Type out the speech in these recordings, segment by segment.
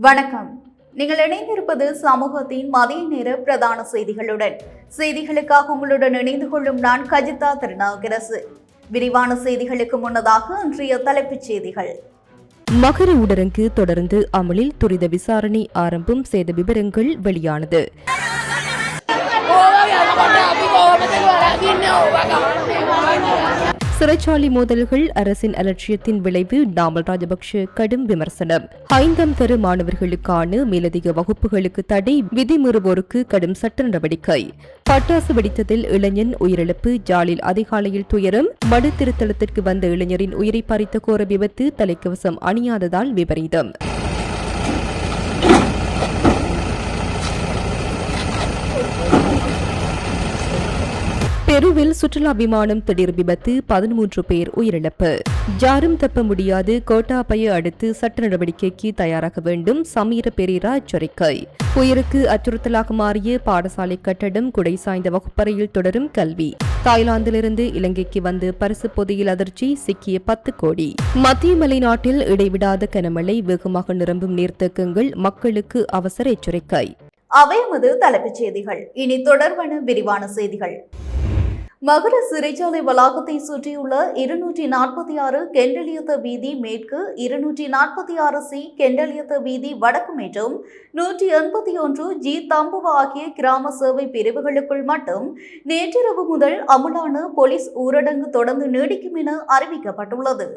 வணக்கம். நீங்கள் இணைந்திருப்பது சமூகத்தின் மதிய நேர பிரதான செய்திகளுடன். செய்திகளுக்காக உங்களுடன் இணைந்து கொள்ளும் நான் கஜிதா திருநாகரசு. விரிவான செய்திகளுக்கு முன்னதாக இன்றைய தலைப்புச் செய்திகள். மகர ஊடரங்கு தொடர்ந்து அமலில், துரித விசாரணை ஆரம்பம், சேத விவரங்கள் வெளியானது. சிறைச்சாலை மோதல்கள் அரசின் அலட்சியத்தின் விளைவு, நாமல் ராஜபக்ஷ கடும் விமர்சனம். 5ஆம் தர மாணவர்களுக்கான மேலதிக வகுப்புகளுக்கு தடை, விதிமீறுவோருக்கு கடும் சட்ட நடவடிக்கை. பட்டாசு வெடித்ததில் இளைஞன் உயிரிழப்பு, ஜாலில் அதிகாலையில் துயரம். மடு திருத்தலத்திற்கு வந்த இளைஞரின் உயிரை பறித்த கோர விபத்து, தலைக்கவசம் அணியாததால் விபரீதம். பெருவில் சுற்றுலா விமானம் திடீர் விபத்து, 13 பேர் உயிரிழப்பு. யாரும் தப்ப முடியாது, கோட்டாபய அடுத்து சட்ட நடவடிக்கைக்கு தயாராக வேண்டும், சமீர பெரேரா எச்சரிக்கை. உயிருக்கு அச்சுறுத்தலாக மாறிய பாடசாலை கட்டடம், குடை சாய்ந்த வகுப்பறையில் தொடரும் கல்வி. தாய்லாந்திலிருந்து இலங்கைக்கு வந்து பரிசு பொதியில் அதிர்ச்சி, சிக்கிய 10 கோடி. மத்திய மலைநாட்டில் இடைவிடாத கனமழை, வேகமாக நிரம்பும் நீர்த்தேக்கங்கள், மக்களுக்கு அவசர எச்சரிக்கை. அவை எமது தலைப்புச் செய்திகள். இனி தொடர்பான விரிவான செய்திகள். மகர சிறைச்சாலை வளாகத்தை சுற்றியுள்ள 246 கெண்டலியத்த வீதி மேற்கு, 246 சி கெண்டலியத்த வீதி வடக்கு மற்றும் 181 ஜி தம்புவா ஆகிய கிராம சேவை பிரிவுகளுக்குள் மட்டும் நேற்றிரவு முதல் அமுலான போலீஸ் ஊரடங்கு தொடர்ந்து நீடிக்கும் என அறிவிக்கப்பட்டுள்ளது.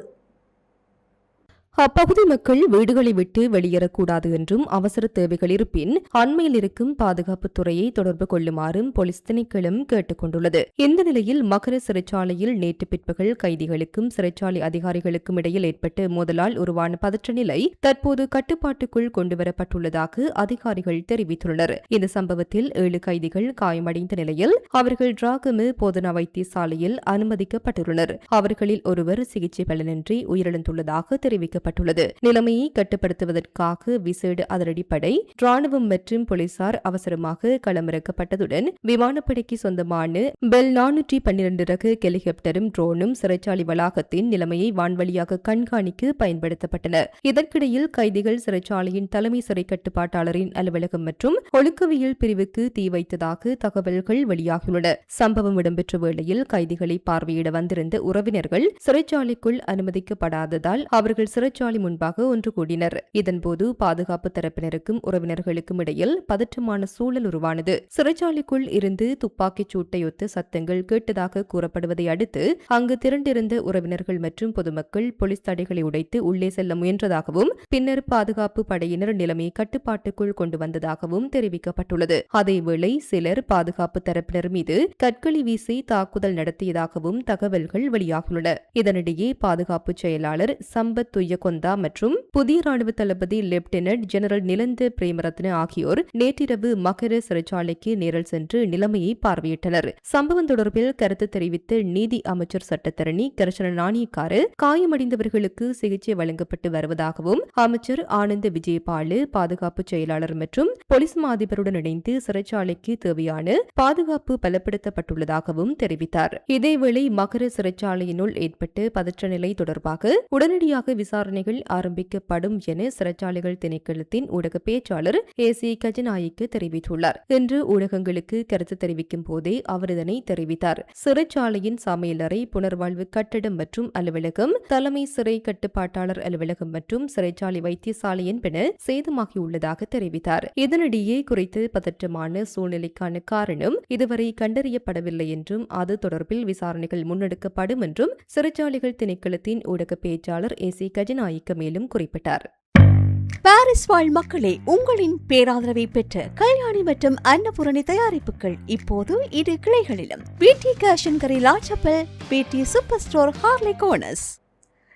அப்பகுதி மக்கள் வீடுகளை விட்டு வெளியேறக்கூடாது என்றும், அவசர தேவைகள் இருப்பின் அண்மையில் இருக்கும் பாதுகாப்புத் துறையை தொடர்பு கொள்ளுமாறும் போலீஸ் திணைக்களம் கேட்டுக் கொண்டுள்ளது. இந்த நிலையில் மகர சிறைச்சாலையில் நேற்று பிற்பகல் கைதிகளுக்கும் சிறைச்சாலை அதிகாரிகளுக்கும் இடையில் ஏற்பட்ட மோதலால் உருவான பதற்ற நிலை தற்போது கட்டுப்பாட்டுக்குள் கொண்டுவரப்பட்டுள்ளதாக அதிகாரிகள் தெரிவித்துள்ளனர். இந்த சம்பவத்தில் 7 கைதிகள் காயமடைந்த நிலையில் அவர்கள் டிராகம போதனா வைத்தியசாலையில் அனுமதிக்கப்பட்டுள்ளனர். அவர்களில் ஒருவர் சிகிச்சை பலனின்றி உயிரிழந்துள்ளதாக தெரிவிக்கப்பட்டுள்ளது. நிலைமையை கட்டுப்படுத்துவதற்காக விசேட அதிரடிப்படை, ராணுவம் மற்றும் போலீசார் அவசரமாக களமிறக்கப்பட்டதுடன் விமானப்படைக்கு சொந்தமான பெல் 412 ரக ஹெலிகாப்டரும் ட்ரோனும் சிறைச்சாலை வளாகத்தின் நிலைமையை வான்வழியாக கண்காணிக்க பயன்படுத்தப்பட்டன. இதற்கிடையில் கைதிகள் சிறைச்சாலையின் தலைமை சிறை கட்டுப்பாட்டாளரின் அலுவலகம் மற்றும் ஒழுக்கவியல் பிரிவுக்கு தீ வைத்ததாக தகவல்கள் வெளியாகியுள்ளன. சம்பவம் இடம்பெற்ற வேளையில் கைதிகளை பார்வையிட வந்திருந்த உறவினர்கள் சிறைச்சாலைக்குள் அனுமதிக்கப்படாததால் அவர்கள் சிறைச்சாலை முன்பாக ஒன்று கூடினர். இதன்போது பாதுகாப்பு தரப்பினருக்கும் உறவினர்களுக்கும் இடையில் பதற்றமான சூழல் உருவானது. சிறைச்சாலைக்குள் இருந்து துப்பாக்கிச் சூட்டையொத்த சத்தங்கள் கேட்டதாக கூறப்படுவதை அடுத்து அங்கு திரண்டிருந்த உறவினர்கள் மற்றும் பொதுமக்கள் போலீஸ் தடைகளை உடைத்து உள்ளே செல்ல முயன்றதாகவும், பின்னர் பாதுகாப்பு படையினர் நிலைமையை கட்டுப்பாட்டுக்குள் கொண்டு வந்ததாகவும் தெரிவிக்கப்பட்டுள்ளது. அதேவேளை சிலர் பாதுகாப்பு தரப்பினர் மீது கற்களை வீசி தாக்குதல் நடத்தியதாகவும் தகவல்கள் வெளியாகியுள்ளன. இதனிடையே பாதுகாப்பு செயலாளர் சம்பத் கொந்தா மற்றும் புதிய ராணுவ தளபதி லெப்டினன்ட் ஜெனரல் நிலந்த பிரேமரத்ன ஆகியோர் நேற்றிரவு மகர சிறைச்சாலைக்கு நேரில் சென்று நிலைமையை பார்வையிட்டனர். சம்பவம் தொடர்பில் கருத்து தெரிவித்த நீதி அமைச்சர் சட்டத்தரணி கர்ஷன நாணயக்கார காயமடைந்தவர்களுக்கு சிகிச்சை வழங்கப்பட்டு வருவதாகவும், அமைச்சர் ஆனந்த விஜயபாலு பாதுகாப்பு செயலாளர் மற்றும் போலீஸ் மாதிபருடன் இணைந்து சிறைச்சாலைக்கு தேவையான பாதுகாப்பு பலப்படுத்தப்பட்டுள்ளதாகவும் தெரிவித்தார். இதேவேளை மகர சிறைச்சாலையினுள் ஏற்பட்ட பதற்ற நிலை தொடர்பாக உடனடியாக விசாரணைகள் ஆரம்பிக்கப்படும் என சிறைச்சாலைகள் திணைக்களத்தின் ஊடக பேச்சாளர் ஏசி கஜநாயக்க தெரிவித்துள்ளார். இன்று ஊடகங்களுக்கு கருத்து தெரிவிக்கும் போதே அவர் இதனை தெரிவித்தார். சிறைச்சாலையின் சமையலறை, புனர்வாழ்வு கட்டடம் மற்றும் அலுவலகம், தலைமை சிறை கட்டுப்பாட்டாளர் அலுவலகம் மற்றும் சிறைச்சாலை வைத்தியசாலை என்பன சேதமாகியுள்ளதாக தெரிவித்தார். இதனிடையே குறித்து பதற்றமான சூழ்நிலைக்கான காரணம் இதுவரை கண்டறியப்படவில்லை என்றும், அது தொடர்பில் விசாரணைகள் முன்னெடுக்கப்படும் என்றும் சிறைச்சாலைகள் திணைக்களத்தின் ஊடக பேச்சாளர் ஏசி கஜநாயக்க மேலும் குறிப்பிட்டார். பாரிஸ் வாழ் மக்களே, உங்களின் பேராதரவை பெற்ற கல்யாணி மற்றும் அன்னபூரணி தயாரிப்புகள் இப்போது 2 கிளைகளிலும். பிடி கேஷன் கரி லாச்சப்பல், பிடி சூப்பர் ஸ்டோர் ஹார்லி கோனஸ்.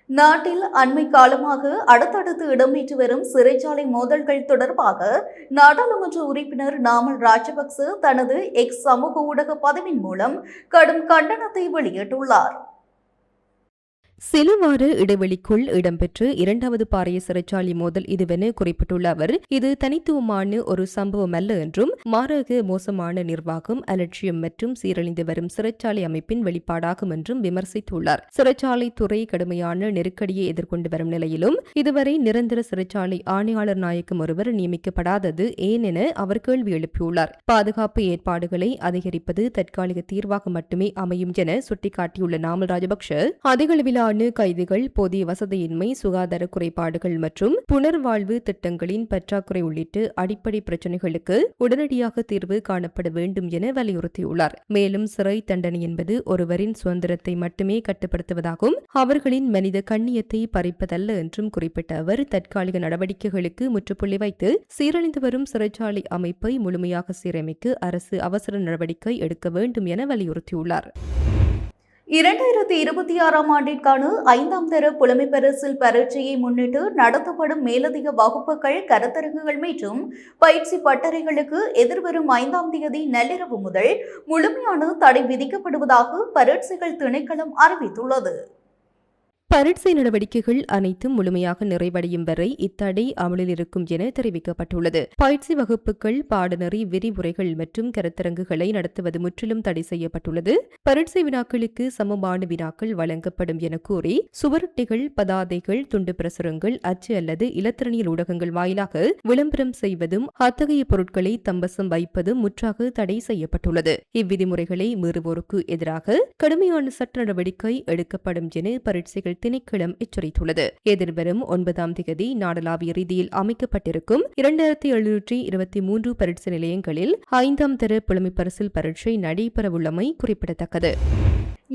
நாட்டில் அண்மை காலமாக அடுத்தடுத்து இடம்பெற்று வரும் சிறைச்சாலை மோதல்கள் தொடர்பாக நாடாளுமன்ற உறுப்பினர் நாமல் ராஜபக்ச தனது எக்ஸ் சமூக ஊடக பதிவின் மூலம் கடும் கண்டனத்தை வெளியிட்டுள்ளார். சில வார இடைவெளிக்குள் இடம்பெற்ற இரண்டாவது பாரிய சிறைச்சாலை மோதல் இதுவென குறிப்பிட்டுள்ள அவர், இது தனித்துவமான ஒரு சம்பவம் அல்ல என்றும் மாறாக மோசமான நிர்வாகம், அலட்சியம் மற்றும் சீரழிந்து வரும் சிறைச்சாலை அமைப்பின் வெளிப்பாடாகும் என்றும் விமர்சித்துள்ளார். சிறைச்சாலை துறை கடுமையான நெருக்கடியை எதிர்கொண்டு வரும் நிலையிலும் இதுவரை நிரந்தர சிறைச்சாலை ஆணையாளர் நாயகம் ஒருவர் நியமிக்கப்படாதது ஏன் என அவர் கேள்வி எழுப்பியுள்ளார். பாதுகாப்பு ஏற்பாடுகளை அதிகரிப்பது தற்காலிக தீர்வாக மட்டுமே அமையும் என சுட்டிக்காட்டியுள்ள நாமல் ராஜபக்ஷ, அதிகளவிலான கைதிகள், போதிய வசதியின்மை, சுகாதார குறைபாடுகள் மற்றும் புனர்வாழ்வு திட்டங்களின் பற்றாக்குறை உள்ளிட்ட அடிப்படை பிரச்சினைகளுக்கு உடனடியாக தீர்வு காணப்பட வேண்டும் என வலியுறுத்தியுள்ளார். மேலும் சிறை தண்டனை என்பது ஒருவரின் சுதந்திரத்தை மட்டுமே கட்டுப்படுத்துவதாகவும் அவர்களின் மனித கண்ணியத்தை பறிப்பதல்ல என்றும் குறிப்பிட்ட அவர், தற்காலிக நடவடிக்கைகளுக்கு முற்றுப்புள்ளி வைத்து சீரழிந்து வரும் சிறைச்சாலை அமைப்பை முழுமையாக சீரமைக்க அரசு அவசர நடவடிக்கை எடுக்க வேண்டும் என வலியுறுத்தியுள்ளார். 2026ஆம் ஆண்டிற்கான 5ஆம் தர புலமைப் பரிசில் பரீட்சையை முன்னிட்டு நடத்தப்படும் மேலதிக வகுப்புகள், கருத்தரங்குகள் மற்றும் பயிற்சி பட்டறைகளுக்கு எதிர்வரும் 5ஆம் தேதி நள்ளிரவு முதல் முழுமையான தடை விதிக்கப்படுவதாக பரீட்சைகள் திணைக்களம் அறிவித்துள்ளது. பரீட்சை நடவடிக்கைகள் அனைத்தும் முழுமையாக நிறைவடையும் வரை இத்தடை அமலில் இருக்கும் என தெரிவிக்கப்பட்டுள்ளது. பயிற்சி வகுப்புகள், பாடநெறி விரிவுரைகள் மற்றும் கருத்தரங்குகளை நடத்துவது முற்றிலும் தடை செய்யப்பட்டுள்ளது. பரீட்சை வினாக்களுக்கு சமமான வினாக்கள் வழங்கப்படும் என கூறி சுவரொட்டிகள், பதாதைகள், துண்டு பிரசுரங்கள், அச்சு அல்லது இலத்திரனியல் ஊடகங்கள் வாயிலாக விளம்பரம் செய்வதும் அத்தகைய பொருட்களை தம்பசம் வைப்பதும் முற்றாக தடை செய்யப்பட்டுள்ளது. இவ்விதிமுறைகளை மீறுவோருக்கு எதிராக கடுமையான சட்ட நடவடிக்கை எடுக்கப்படும் என பரீட்சைகள் திணைக்களம் எச்சரித்துள்ளது. எதிர்வரும் 9ஆம் தேதி நாடளாவிய ரீதியில் அமைக்கப்பட்டிருக்கும் 2723 பரீட்சை நிலையங்களில் 5ஆம் தர புலமைப் பரிசில் பரீட்சை நடைபெறவுள்ளமை குறிப்பிடத்தக்கது.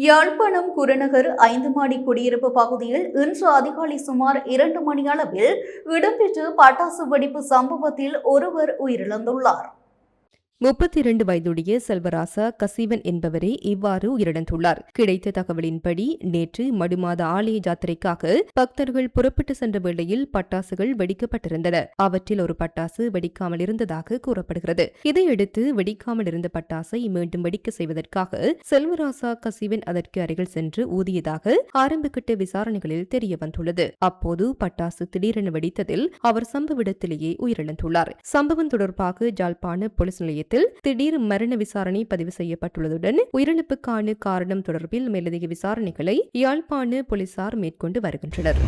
யாழ்ப்பாணம் குருநகர் 5 மாடி குடியிருப்பு பகுதியில் இன்று அதிகாலை சுமார் 2 மணி அளவில் இடம்பெற்ற பட்டாசு வெடிப்பு சம்பவத்தில் ஒருவர் உயிரிழந்துள்ளார். 32 வயதுடைய செல்வராசா கசிவன் என்பவரே இவ்வாறு உயிரிழந்துள்ளார். கிடைத்த தகவலின்படி நேற்று மடுமாத ஆலய ஜாத்திரைக்காக பக்தர்கள் புறப்பட்டு சென்ற வேளையில் பட்டாசுகள் வெடிக்கப்பட்டிருந்தன. அவற்றில் ஒரு பட்டாசு வெடிக்காமல் இருந்ததாக கூறப்படுகிறது. இதையடுத்து வெடிக்காமல் இருந்த பட்டாசை மீண்டும் வெடிக்க செய்வதற்காக செல்வராசா கசிவன் அதற்கு அருகில் சென்று ஊதியதாக ஆரம்பகட்ட விசாரணைகளில் தெரிய வந்துள்ளது. அப்போது பட்டாசு திடீரென வெடித்ததில் அவர் சம்பவ இடத்திலேயே உயிரிழந்துள்ளார். சம்பவம் தொடர்பாக யாழ்ப்பாண போலீஸ் நிலையத்தில் திடீர் மரண விசாரணை பதிவு செய்யப்பட்டுள்ளதுடன் உயிரிழப்புக்கான காரணம் தொடர்பில் மேலதிக விசாரணைகளை யாழ்ப்பாண போலீசார் மேற்கொண்டு வருகின்றனர்.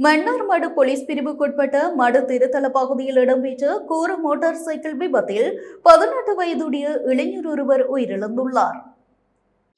மன்னார்மடு போலீஸ் பிரிவுக்குட்பட்ட மடு திருத்தல பகுதியில் இடம்பெற்ற கோர மோட்டார் சைக்கிள் விபத்தில் 18 வயதுடைய இளைஞர் ஒருவர் உயிரிழந்துள்ளார்.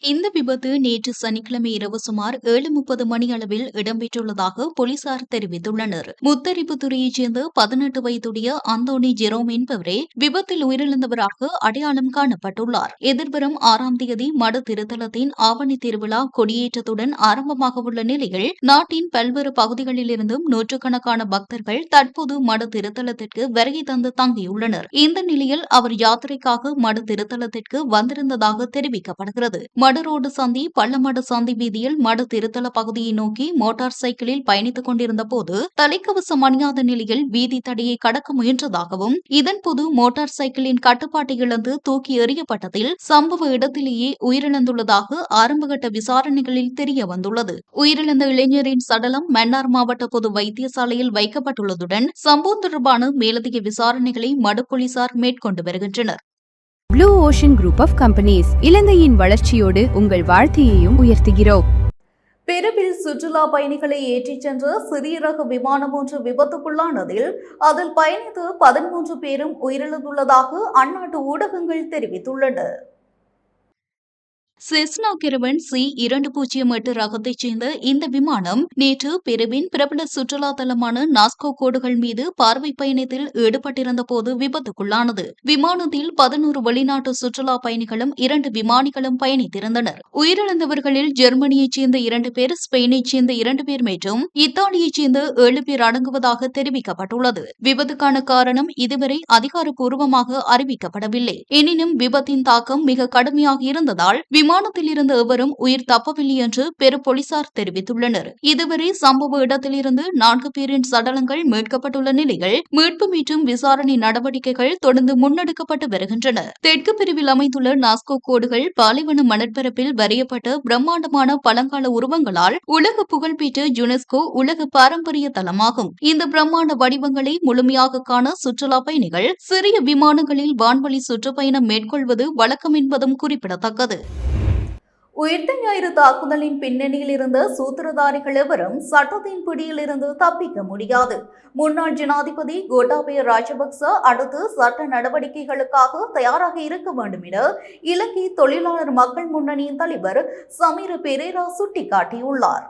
இந்த விபத்து நேற்று சனிக்கிழமை இரவு சுமார் 7:30 மணி அளவில் இடம்பெற்றுள்ளதாக போலீசார் தெரிவித்துள்ளனர். முத்தரிப்புத்துறையைச் சேர்ந்த 18 வயதுடைய அந்தோனி ஜெரோம் என்பவரே விபத்தில் உயிரிழந்தவராக அடையாளம் காணப்பட்டுள்ளார். எதிர்வரும் 6ஆம் தேதி மடு திருத்தலத்தின் ஆவணி திருவிழா கொடியேற்றத்துடன் ஆரம்பமாக உள்ள நிலையில் நாட்டின் பல்வேறு பகுதிகளிலிருந்தும் நூற்றுக்கணக்கான பக்தர்கள் தற்போது மடு திருத்தலத்திற்கு வருகை தந்து தங்கியுள்ளனர். இந்த நிலையில் அவர் யாத்திரைக்காக மடு திருத்தலத்திற்கு வந்திருந்ததாக தெரிவிக்கப்படுகிறது. மடு ரோடு சந்தி பள்ளமடு சந்தி வீதியில் மடு திருத்தல பகுதியை நோக்கி மோட்டார் சைக்கிளில் பயணித்துக் கொண்டிருந்த போது தலைக்கவசம் அணியாத நிலையில் வீதி தடையை கடக்க முயன்றதாகவும் இதன்போது மோட்டார் சைக்கிளின் கட்டுப்பாட்டை இழந்து தூக்கி எறியப்பட்டதில் சம்பவ இடத்திலேயே உயிரிழந்துள்ளதாக ஆரம்பகட்ட விசாரணைகளில் தெரிய வந்துள்ளது. உயிரிழந்த இளைஞரின் சடலம் மன்னார் மாவட்ட பொது வைத்தியசாலையில் வைக்கப்பட்டுள்ளதுடன் சம்பவம் தொடர்பான மேலதிக விசாரணைகளை மடு போலீசார் மேற்கொண்டு வருகின்றனர். Blue ocean group of companies இலங்கையின் வளர்ச்சியோடு உங்கள் வாழ்க்கையையும் உயர்த்துகிறோம். பெருவில் சுற்றுலா பயணிகளை ஏற்றிச் சென்ற சிறிய ரக விமானம் ஒன்று விபத்துக்குள்ளானதில் அதில் பயணித்த 13 பேரும் உயிரிழந்துள்ளதாக அந்நாட்டு ஊடகங்கள் தெரிவித்துள்ளன. செஸ்னா கெரவன் C-208 ரகத்தைச் சேர்ந்த இந்த விமானம் நேற்று பெருவின் பிரபல சுற்றுலா தலமான நாஸ்கோ கோடுகள் மீது பார்வை பயணத்தில் ஈடுபட்டிருந்த போது விபத்துக்குள்ளானது. விமானத்தில் 11 வெளிநாட்டு சுற்றுலா பயணிகளும் 2 விமானிகளும் பயணித்திருந்தனர். உயிரிழந்தவர்களில் ஜெர்மனியைச் சேர்ந்த 2 பேர், ஸ்பெயினைச் சேர்ந்த 2 பேர் மற்றும் இத்தாலியைச் சேர்ந்த 7 பேர் அடங்குவதாக தெரிவிக்கப்பட்டுள்ளது. விபத்துக்கான காரணம் இதுவரை அதிகாரப்பூர்வமாக அறிவிக்கப்படவில்லை. எனினும் விபத்தின் தாக்கம் மிக கடுமையாக இருந்ததால் விமானத்தில் இருந்த எவரும் உயிர் தப்பவில்லை என்று பெரு போலீசார் தெரிவித்துள்ளனர். இதுவரை சம்பவ இடத்திலிருந்து 4 பேரின் சடலங்கள் மீட்கப்பட்டுள்ள நிலையில் மீட்பு மற்றும் விசாரணை நடவடிக்கைகள் தொடர்ந்து முன்னெடுக்கப்பட்டு வருகின்றன. தெற்கு பிரிவில் அமைந்துள்ள நாஸ்கோ கோடுகள் பாலைவன மணற்பரப்பில் வரையப்பட்ட பிரம்மாண்டமான பழங்கால உருவங்களால் உலக புகழ்பெற்ற யுனெஸ்கோ உலக பாரம்பரிய தலமாகும். இந்த பிரம்மாண்ட வடிவங்களை முழுமையாக காண சுற்றுலா பயணிகள் சிறிய விமானங்களில் வான்வழி சுற்றுப்பயணம் மேற்கொள்வது வழக்கம் என்பதும் குறிப்பிடத்தக்கது. உயிர்த்த ஞாயிறு தாக்குதலின் பின்னணியில் இருந்த சூத்திரதாரிகள் எவரும் சட்டத்தின் பிடியிலிருந்து தப்பிக்க முடியாது. முன்னாள் ஜனாதிபதி கோட்டாபய ராஜபக்ச அடுத்து சட்ட நடவடிக்கைகளுக்காக தயாராக இருக்க வேண்டும் என இலங்கை தொழிலாளர் மக்கள் முன்னணியின் தலைவர் சமீர பெரேரா சுட்டிக்காட்டியுள்ளார்.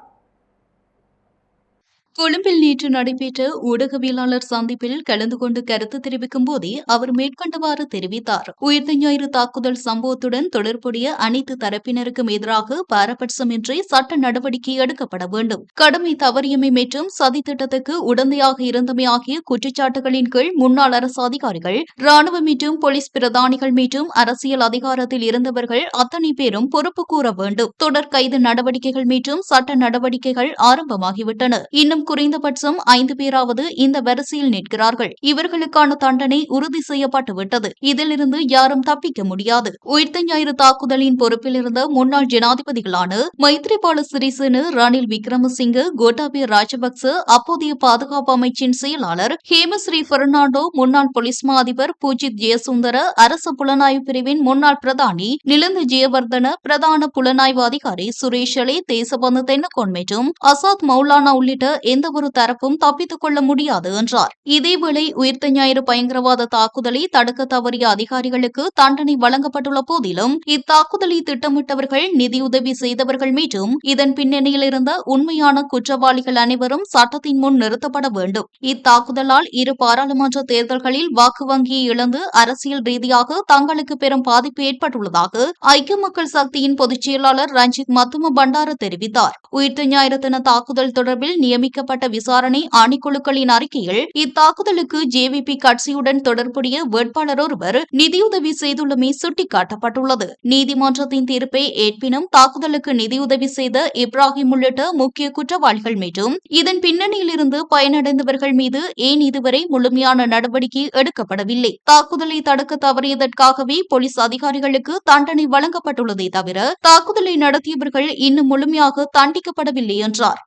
கொழும்பில் நேற்று நடைபெற்ற ஊடகவியலாளர் சந்திப்பில் கலந்து கொண்டு கருத்து தெரிவிக்கும் போதே அவர் மேற்கண்டவாறு தெரிவித்தார். உயிர்த்த ஞாயிறு தாக்குதல் சம்பவத்துடன் தொடர்புடைய அனைத்து தரப்பினருக்கும் எதிராக பாரபட்சமின்றி சட்ட நடவடிக்கை எடுக்கப்பட வேண்டும். கடமை தவறியமை மற்றும் சதி திட்டத்துக்கு உடந்தையாக இருந்தமை ஆகிய குற்றச்சாட்டுகளின் கீழ் முன்னாள் அரசு அதிகாரிகள், ராணுவ மற்றும் போலீஸ் பிரதானிகள் மற்றும் அரசியல் அதிகாரத்தில் இருந்தவர்கள் அத்தனை பேரும் பொறுப்பு கூற வேண்டும். தொடர் கைது நடவடிக்கைகள் மற்றும் சட்ட நடவடிக்கைகள் ஆரம்பமாகிவிட்டன. இன்னும் குறைந்தபட்சம் 5 பேராவது இந்த வரிசையில் நிற்கிறார்கள். இவர்களுக்கான தண்டனை உறுதி செய்யப்பட்டுவிட்டது. இதிலிருந்து யாரும் தப்பிக்க முடியாது. உயிர்த்த ஞாயிறு தாக்குதலின் பொறுப்பில் இருந்த முன்னாள் ஜனாதிபதிகளான மைத்ரிபால சிறிசேன, ரணில் விக்ரமசிங்க, கோட்டாபய ராஜபக்ச, அப்போதைய பாதுகாப்பு அமைச்சின் செயலாளர் ஹேமஸ்ரீ பெர்னாண்டோ, முன்னாள் போலீஸ் மா அதிபர் பூஜித் ஜெயசுந்தர, அரசு புலனாய்வு பிரிவின் முன்னாள் பிரதானி நிலந்த ஜெயவர்தன, பிரதான புலனாய்வு அதிகாரி சுரேஷ் அலே, தேசபந்து தென்னகோன் மற்றும் அசாத் மௌலானா உள்ளிட்ட எந்தவொரு தரப்பும் தப்பித்துக் கொள்ள முடியாது என்றார். இதேவேளை உயிர்த்த ஞாயிறு பயங்கரவாத தாக்குதலை தடுக்க தவறிய அதிகாரிகளுக்கு தண்டனை வழங்கப்பட்டுள்ள போதிலும் இத்தாக்குதலை திட்டமிட்டவர்கள், நிதியுதவி செய்தவர்கள் மற்றும் இதன் பின்னணியில் இருந்த உண்மையான குற்றவாளிகள் அனைவரும் சட்டத்தின் முன் நிறுத்தப்பட வேண்டும். இத்தாக்குதலால் 2 பாராளுமன்ற தேர்தல்களில் வாக்கு வங்கியை இழந்து அரசியல் ரீதியாக தங்களுக்கு பெரும் பாதிப்பு ஏற்பட்டுள்ளதாக ஐக்கிய மக்கள் சக்தியின் பொதுச் செயலாளர் ரஞ்சித் மத்தும பண்டார தெரிவித்தார். உயிர்த்த ஞாயிறு தின தாக்குதல் தொடர்பில் நியமிக்கப்பட்ட விசாரணை ஆணைக்குழுக்களின் அறிக்கையில் இத்தாக்குதலுக்கு ஜேவிபி கட்சியுடன் தொடர்புடைய வேட்பாளர் ஒருவர் நிதியுதவி செய்துள்ளமை சுட்டிக்காட்டப்பட்டுள்ளது. நீதிமன்றத்தின் தீர்ப்பை ஏற்பினும் தாக்குதலுக்கு நிதியுதவி செய்த இப்ராஹிம் உள்ளிட்ட முக்கிய குற்றவாளிகள் மற்றும் இதன் பின்னணியில் இருந்து பயனடைந்தவர்கள் மீது ஏன் இதுவரை முழுமையான நடவடிக்கை எடுக்கப்படவில்லை? தாக்குதலை தடுக்க தவறியதற்காகவே போலீஸ் அதிகாரிகளுக்கு தண்டனை வழங்கப்பட்டுள்ளதே தவிர தாக்குதலை நடத்தியவர்கள் இன்னும் முழுமையாக தண்டிக்கப்படவில்லை என்றார்.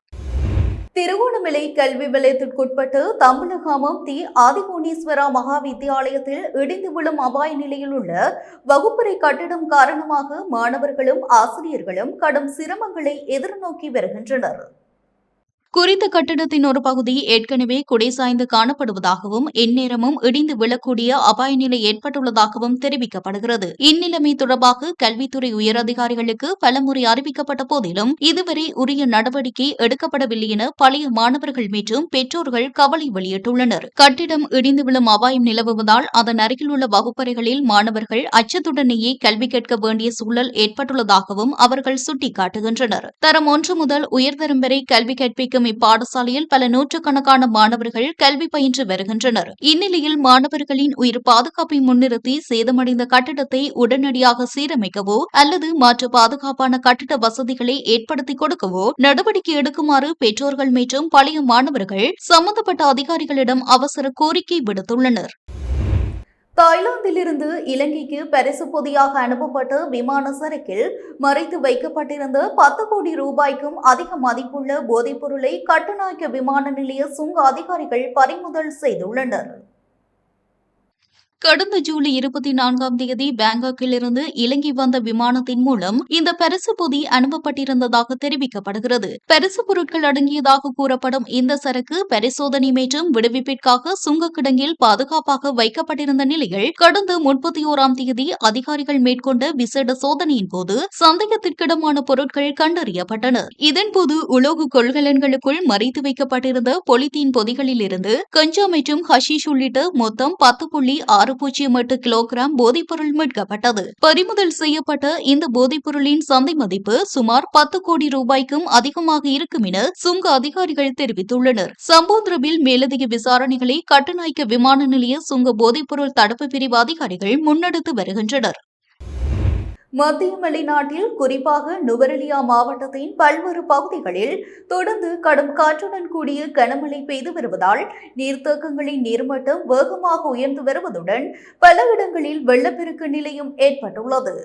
திருகோணமலை கல்வி வலயத்திற்குட்பட்டு தம்பலகாமம் தி ஆதிகோணீஸ்வரா மகா வித்தியாலயத்தில் இடிந்து விழும் அபாய நிலையில் உள்ள வகுப்பறை கட்டிடம் காரணமாக மாணவர்களும் ஆசிரியர்களும் கடும் சிரமங்களை எதிர்நோக்கி வருகின்றனர். குறித்த கட்டிடத்தின் ஒரு பகுதி ஏற்கனவே குடைசாய்ந்து காணப்படுவதாகவும் எந்நேரமும் இடிந்து விழக்கூடிய அபாய நிலை ஏற்பட்டுள்ளதாகவும் தெரிவிக்கப்படுகிறது. இந்நிலைமை தொடர்பாக கல்வித்துறை உயரதிகாரிகளுக்கு பலமுறை அறிவிக்கப்பட்ட போதிலும் இதுவரை உரிய நடவடிக்கை எடுக்கப்படவில்லை என பழைய மாணவர்கள் மற்றும் பெற்றோர்கள் கவலை வெளியிட்டுள்ளனர். கட்டிடம் இடிந்து விழும் அபாயம் நிலவுவதால் அதன் அருகில் உள்ள வகுப்பறைகளில் மாணவர்கள் அச்சத்துடனேயே கல்வி கேட்க வேண்டிய சூழல் ஏற்பட்டுள்ளதாகவும் அவர்கள் சுட்டிக்காட்டுகின்றனர். தரம் 1 முதல் உயர்தரம் வரை கல்வி கற்பிக்கும் இப்பாடசாலையில் பல நூற்றுக்கணக்கான மாணவர்கள் கல்வி பயின்று வருகின்றனர். இந்நிலையில் மாணவர்களின் உயிர் பாதுகாப்பை முன்னிறுத்தி சேதமடைந்த கட்டிடத்தை உடனடியாக சீரமைக்கவோ அல்லது மாற்று பாதுகாப்பான கட்டிட வசதிகளை ஏற்படுத்திக் கொடுக்கவோ நடவடிக்கை எடுக்குமாறு பெற்றோர்கள் மற்றும் பழைய மாணவர்கள் சம்பந்தப்பட்ட அதிகாரிகளிடம் அவசர கோரிக்கை விடுத்துள்ளனர். தாய்லாந்திலிருந்து இலங்கைக்கு பரிசு பொதியாக அனுப்பப்பட்ட விமான சரக்கில் மறைத்து வைக்கப்பட்டிருந்த 10 கோடி ரூபாய்க்கும் அதிக மதிப்புள்ள போதைப் பொருளை கட்டுநாயக்க விமான நிலைய சுங்க அதிகாரிகள் பறிமுதல் செய்துள்ளனர். கடந்த ஜூலை 24ஆம் தேதி பாங்காக்கிலிருந்து இலங்கை வந்த விமானத்தின் மூலம் இந்த பரிசு பொதி அனுப்பப்பட்டிருந்ததாக தெரிவிக்கப்படுகிறது. பரிசு பொருட்கள் அடங்கியதாக கூறப்படும் இந்த சரக்கு பரிசோதனை மற்றும் விடுவிப்பிற்காக சுங்க கிடங்கில் பாதுகாப்பாக வைக்கப்பட்டிருந்த நிலையில் கடந்த 31ஆம் தேதி அதிகாரிகள் மேற்கொண்ட விசேட சோதனையின் போது சந்தேகத்திற்கிடமான பொருட்கள் கண்டறியப்பட்டன. இதன்போது உலோக கொள்கலன்களுக்குள் மறைத்து வைக்கப்பட்டிருந்த பொலித்தீன் பொதிகளில் இருந்து கஞ்சா மற்றும் ஹஷீஷ் உள்ளிட்ட மொத்தம் 10.608 கிலோகிராம் போதைப்பொருள் மீட்கப்பட்டது. பறிமுதல் செய்யப்பட்ட இந்த போதைப்பொருளின் சந்தை மதிப்பு சுமார் 10 கோடி ரூபாய்க்கும் அதிகமாக இருக்கும் என சுங்க அதிகாரிகள் தெரிவித்துள்ளனர். சம்பவத்தில் மேலதிக விசாரணைகளை கட்டுநாயக்க விமான நிலைய சுங்க போதைப்பொருள் தடுப்பு பிரிவு அதிகாரிகள் முன்னெடுத்து வருகின்றனர். மத்திய மலைநாட்டில் குறிப்பாக நுவரெலியா மாவட்டத்தின் பல்வேறு பகுதிகளில் தொடர்ந்து கடும் காற்றுடன் கூடிய கனமழை பெய்து வருவதால் நீர்த்தேக்கங்களின் நீர்மட்டம் வேகமாக உயர்ந்து வருவதுடன் பல இடங்களில் வெள்ளப்பெருக்கு நிலையும் ஏற்பட்டுள்ளது.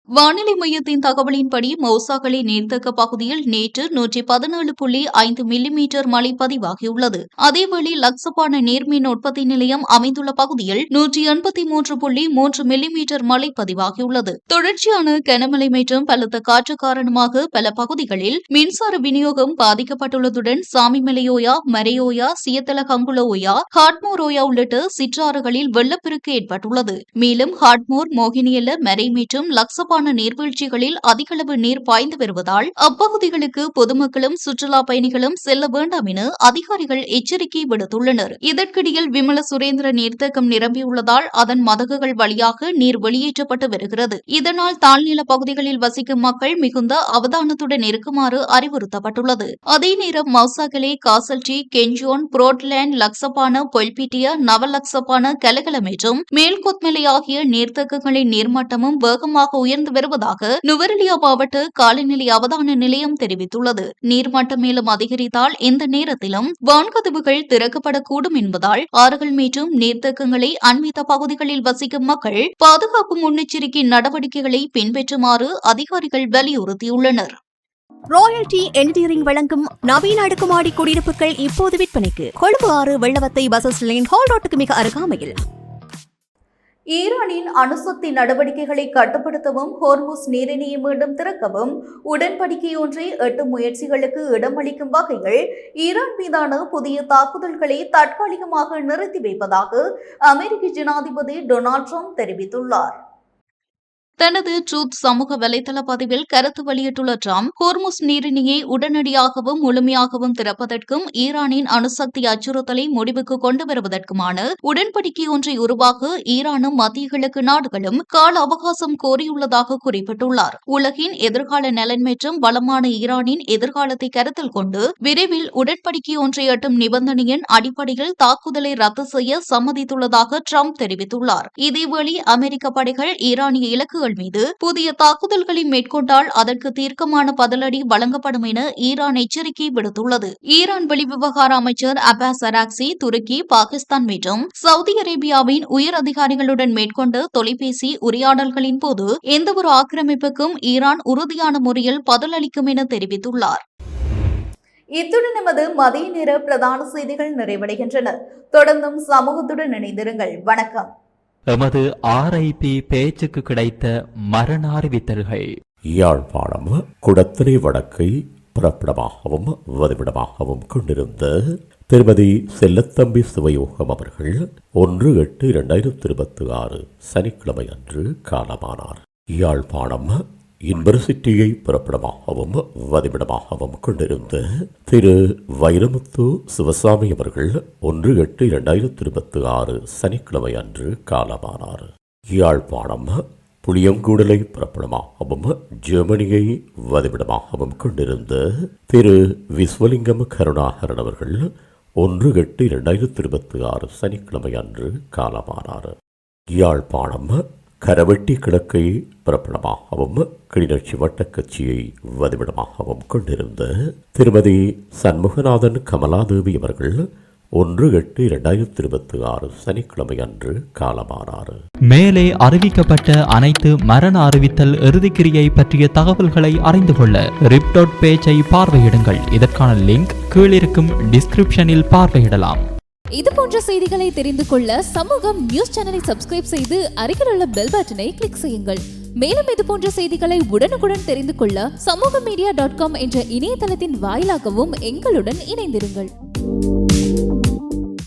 வானிலை மையத்தின் தகவலின்படி மௌசாகலை நீர்த்தேக்க பகுதியில் நேற்று 117.5 மில்லிமீட்டர் மழை பதிவாகியுள்ளது. அதேவேளை லக்சபான நீர்மின் உற்பத்தி நிலையம் அமைந்துள்ள பகுதியில் 183.3 மில்லிமீட்டர் மழை பதிவாகியுள்ளது. தொடர்ச்சியான கனமழை மற்றும் பலத்த காற்று காரணமாக பல பகுதிகளில் மின்சார விநியோகம் பாதிக்கப்பட்டுள்ளதுடன் சாமிமலையோயா, மரையோயா, சியத்தல கங்குலோயா, ஹாட்மோரோயா உள்ளிட்ட சிற்றாறுகளில் வெள்ளப்பெருக்கு ஏற்பட்டுள்ளது. மேலும் ஹாட்மோர், மோகினியல, மரை மற்றும் லக்சபா நீர்வீழ்ச்சிகளில் அதிகளவு நீர் பாய்ந்து வருவதால் அப்பகுதிகளுக்கு பொதுமக்களும் சுற்றுலா பயணிகளும் செல்ல வேண்டாம் என அதிகாரிகள் எச்சரிக்கை விடுத்துள்ளனர். இதற்கிடையில் விமல சுரேந்திர நீர்த்தேக்கம் நிரம்பியுள்ளதால் அதன் மதகுகள் வழியாக நீர் வெளியேற்றப்பட்டு வருகிறது. இதனால் தாழ்நில பகுதிகளில் வசிக்கும் மக்கள் மிகுந்த அவதானத்துடன் இருக்குமாறு அறிவுறுத்தப்பட்டுள்ளது. அதே நேரம் மௌசாகலே, காசல்டி, கெஞ்சோன், புரோட்லேண்ட், லக்சபான, பொல்பிட்டியா, நவலக்சபான, கலகல மற்றும் மேல்கொத்மலை ஆகிய நீர்த்தேக்கங்களின் நீர்மட்டமும் வேகமாக உயர்ந்து வருவதாக நுவரெலியா மாவட்ட காலநிலை அவதான நிலையம் தெரிவித்துள்ளது. நீர்மட்டம் மேலும் அதிகரித்தால் எந்த நேரத்திலும் வான்கதவுகள் திறக்கப்படக்கூடும் என்பதால் ஆறுகள் மற்றும் நீர்த்தேக்கங்களை அண்மித்த பகுதிகளில் வசிக்கும் மக்கள் பாதுகாப்பு முன்னெச்சரிக்கை நடவடிக்கைகளை பின்பற்றுமாறு அதிகாரிகள் வலியுறுத்தியுள்ளனர். ராயல்டி என்ஜினியரிங் வழங்கும் நவீன அடுக்குமாடி குடியிருப்புகள் இப்போது விற்பனைக்கு. Colombo 6 Wellawatte bus line hall ரோட்டுக்கு மிக அருகாமையில். ஈரானின் அணுசக்தி நடவடிக்கைகளை கட்டுப்படுத்தவும் ஹோர்முஸ் நீரிணையை மீண்டும் திறக்கவும் உடன்படிக்கை ஒன்றை எட்டும் முயற்சிகளுக்கு இடமளிக்கும் வகையில் ஈரான் மீதான புதிய தாக்குதல்களை தற்காலிகமாக நிறுத்தி வைப்பதாக அமெரிக்க ஜனாதிபதி டொனால்ட் ட்ரம்ப் தெரிவித்துள்ளார். தனது ட்ரூத் சமூக வலைதள பதிவில் கருத்து வெளியிட்டுள்ள ட்ரம்ப், ஹோர்முஸ் நீரிணையை உடனடியாகவும் முழுமையாகவும் திறப்பதற்கும் ஈரானின் அணுசக்தி அச்சுறுத்தலை முடிவுக்கு கொண்டு வருவதற்குமான உடன்படிக்கை ஒன்றை உருவாக்க ஈரானும் மத்திய கிழக்கு நாடுகளும் கால அவகாசம் கோரியுள்ளதாக குறிப்பிட்டுள்ளார். உலகின் எதிர்கால நலன் மற்றும் வளமான ஈரானின் எதிர்காலத்தை கருத்தில் கொண்டு விரைவில் உடன்படிக்கை ஒன்றை எட்டும் நிபந்தனையின் அடிப்படையில் தாக்குதலை ரத்து செய்ய சம்மதித்துள்ளதாக ட்ரம்ப் தெரிவித்துள்ளார். இதேவேளை அமெரிக்க படைகள் ஈரானிய இலக்குகள் மீது புதிய தாக்குதல்களை மேற்கொண்டால் அதற்கு தீர்க்கமான பதிலடி வழங்கப்படும் என ஈரான் எச்சரிக்கை விடுத்துள்ளது. ஈரான் வெளிவிவகார அமைச்சர் அப்பாஸ் அராக்சி துருக்கி, பாகிஸ்தான் மற்றும் சவுதி அரேபியாவின் உயர் அதிகாரிகளுடன் மேற்கொண்ட தொலைபேசி உரையாடல்களின் போது எந்தவொரு ஆக்கிரமிப்புக்கும் ஈரான் உறுதியான முறையில் பதிலளிக்கும் என தெரிவித்துள்ளார். இத்துடன் நமது மதிய நேர பிரதான செய்திகள் நிறைவடைகின்றன. தொடர்ந்தும் சமூகத்துடன் இணைந்திருங்கள். வணக்கம். எமது RIP பேச்சுக்கு கிடைத்த மரண அறிவித்தல்கள். யாழ்ப்பாணம் குடத்திரை வடக்கை புறப்படமாகவும் வதிவிடமாகவும் கொண்டிருந்த திருமதி செல்லத்தம்பி சிவயோகம் அவர்கள் 1/8/2026 சனிக்கிழமை அன்று காலமானார். யாழ்ப்பாணம் யூனிவர்சிட்டியை புறப்படமாகவும் வதிவிடமாகவும் கொண்டிருந்த திரு வைரமுத்து சிவசாமி அவர்கள் 1/8/2026 சனிக்கிழமை அன்று காலமானார். யாழ்ப்பாணம் புளியங்கூடலை புறப்படமாகவும் ஜெர்மனியை வதிவிடமாகவும் கொண்டிருந்த திரு விஸ்வலிங்கம் கருணாகரன் அவர்கள் 1/8/2026 சனிக்கிழமை அன்று காலமானார். யாழ்ப்பாணம் கரவெட்டி கிழக்கை புறப்படமாகவும் கிளிநொச்சி வட்டக்கட்சியை வதிவிடமாகவும் கொண்டிருந்த திருமதி சண்முகநாதன் கமலாதேவி அவர்கள் 1/8/2026 சனிக்கிழமை அன்று காலமானார். மேலே அறிவிக்கப்பட்ட அனைத்து மரண அறிவித்தல் இறுதிக்கிரியை பற்றிய தகவல்களை அறிந்து கொள்ள ரிப்டாட் பேஜை பார்வையிடுங்கள். இதற்கான லிங்க் கீழிருக்கும் டிஸ்கிரிப்ஷனில் பார்வையிடலாம். இது போன்ற செய்திகளை தெரிந்து கொள்ள சமூகம் நியூஸ் சேனலை சப்ஸ்கிரைப் செய்து அருகில் உள்ள பெல் பட்டனை கிளிக் செய்யுங்கள். மேலும் இது போன்ற செய்திகளை உடனுக்குடன் தெரிந்து கொள்ள சமூகமீடியா.com என்ற இணையதளத்தின் வாயிலாகவும் எங்களுடன் இணைந்திருங்கள்.